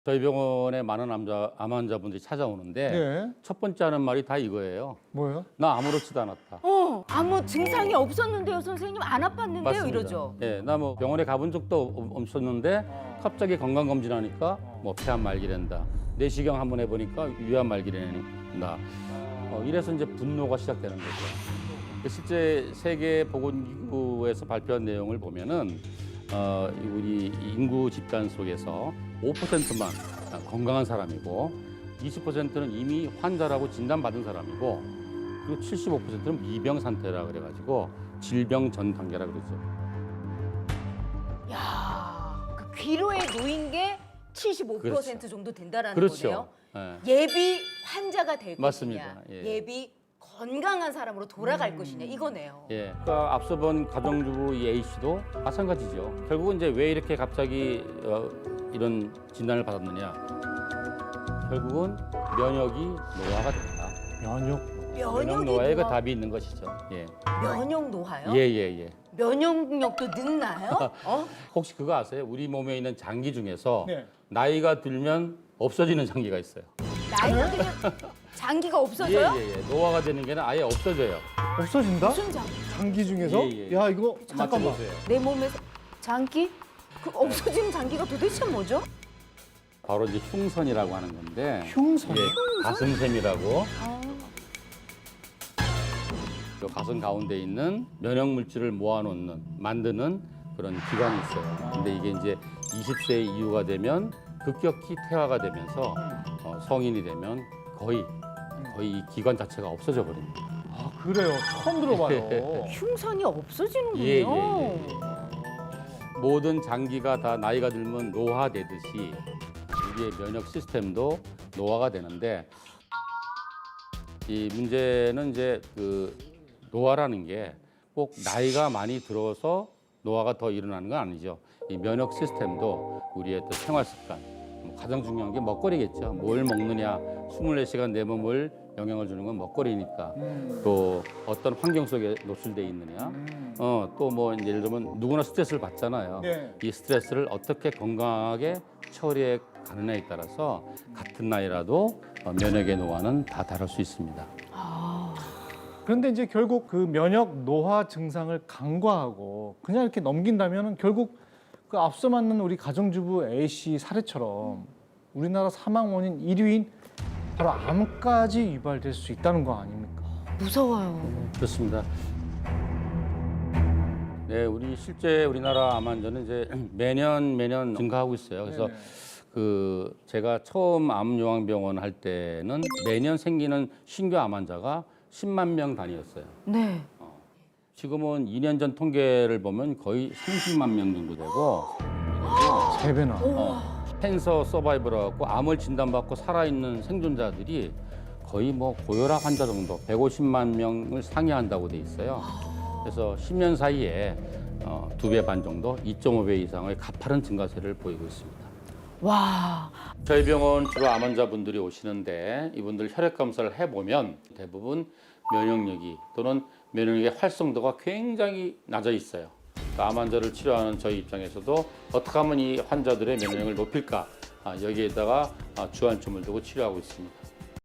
저희 병원에 많은 암 환자분들이 찾아오는데 네. 첫 번째 하는 말이 다 이거예요. 뭐요? 나 아무렇지도 않았다. 아무 증상이 없었는데요, 선생님. 안 아팠는데요, 맞습니다. 이러죠. 예, 나 뭐 병원에 가본 적도 없었는데 갑자기 건강검진하니까 뭐 폐암 말기랜다. 내시경 한번 해보니까 위암 말기랜다. 이래서 이제 분노가 시작되는 거죠. 실제 세계보건기구에서 발표한 내용을 보면은 우리 인구 집단 속에서 5%만 건강한 사람이고 20%는 이미 환자라고 진단받은 사람이고 그리고 75%는 미병 상태라 그래가지고 질병 전 단계라 그러죠. 야, 그 귀로에 놓인 게 75% 그렇죠. 정도 된다라는 그렇죠. 거네요. 예. 예비 환자가 될 맞습니다. 것이냐, 예. 예비 건강한 사람으로 돌아갈 것이냐 이거네요. 예, 그러니까 앞서 본 가정주부 이 A 씨도 마찬가지죠. 결국은 이제 왜 이렇게 갑자기 이런 진단을 받았느냐? 결국은 면역이 노화가 됐다. 면역 노화에 그 답이 있는 것이죠. 예, 면역 노화요? 예. 면역력도 늦나요? 혹시 그거 아세요? 우리 몸에 있는 장기 중에서 네. 나이가 들면 없어지는 장기가 있어요. 나이가 들면 장기가 없어져요? 예. 노화가 되는 게는 아예 없어져요. 없어진다? 무슨 장기? 장기 중에서? 예. 야, 이거 잠깐만. 맞춰보세요. 내 몸에서 장기? 그 없어지는 장기가 도대체 뭐죠? 바로 이제 흉선이라고 하는 건데. 흉선? 예, 가슴샘이라고. 아, 그 가슴 가운데 있는 면역 물질을 모아놓는 만드는 그런 기관이 있어요. 근데 이게 이제 20세 이후가 되면 급격히 퇴화가 되면서 성인이 되면 거의 이 기관 자체가 없어져 버립니다. 아, 그래요. 처음 들어봐요. 흉선이 없어지는군요. 예. 모든 장기가 다 나이가 들면 노화되듯이 우리의 면역 시스템도 노화가 되는데 이 문제는 이제 그 노화라는 게 꼭 나이가 많이 들어서 노화가 더 일어나는 건 아니죠. 이 면역 시스템도 우리의 또 생활 습관, 가장 중요한 게 먹거리겠죠. 뭘 먹느냐, 24시간 내 몸을 영향을 주는 건 먹거리니까. 또 어떤 환경 속에 노출돼 있느냐. 또 뭐 예를 들면 누구나 스트레스를 받잖아요. 네. 이 스트레스를 어떻게 건강하게 처리해 가느냐에 따라서 같은 나이라도 면역의 노화는 다 다를 수 있습니다. 그런데 이제 결국 그 면역 노화 증상을 간과하고 그냥 이렇게 넘긴다면 결국 그 앞서 만난 우리 가정주부 A 씨 사례처럼 우리나라 사망 원인 1위인 바로 암까지 유발될 수 있다는 거 아닙니까? 무서워요. 그렇습니다. 네, 실제 우리나라 암 환자는 이제 매년 증가하고 있어요. 그래서 네네. 그 제가 처음 암요양병원 할 때는 매년 생기는 신규 암 환자가 10만 명 단위였어요. 네. 지금은 2년 전 통계를 보면 거의 30만 명 정도 되고 3배나. 캔서 서바이벌하고 암을 진단받고 살아있는 생존자들이 거의 뭐 고혈압 환자 정도 150만 명을 상회한다고 돼 있어요. 그래서 10년 사이에 2배 반 정도, 2.5배 이상의 가파른 증가세를 보이고 있습니다. 와. 저희 병원 주로 암 환자분들이 오시는데 이분들 혈액 검사를 해보면 대부분 면역력이 또는 면역력의 활성도가 굉장히 낮아 있어요. 암 환자를 치료하는 저희 입장에서도 어떻게 하면 이 환자들의 면역력을 높일까 여기에다가 주안점을 두고 치료하고 있습니다.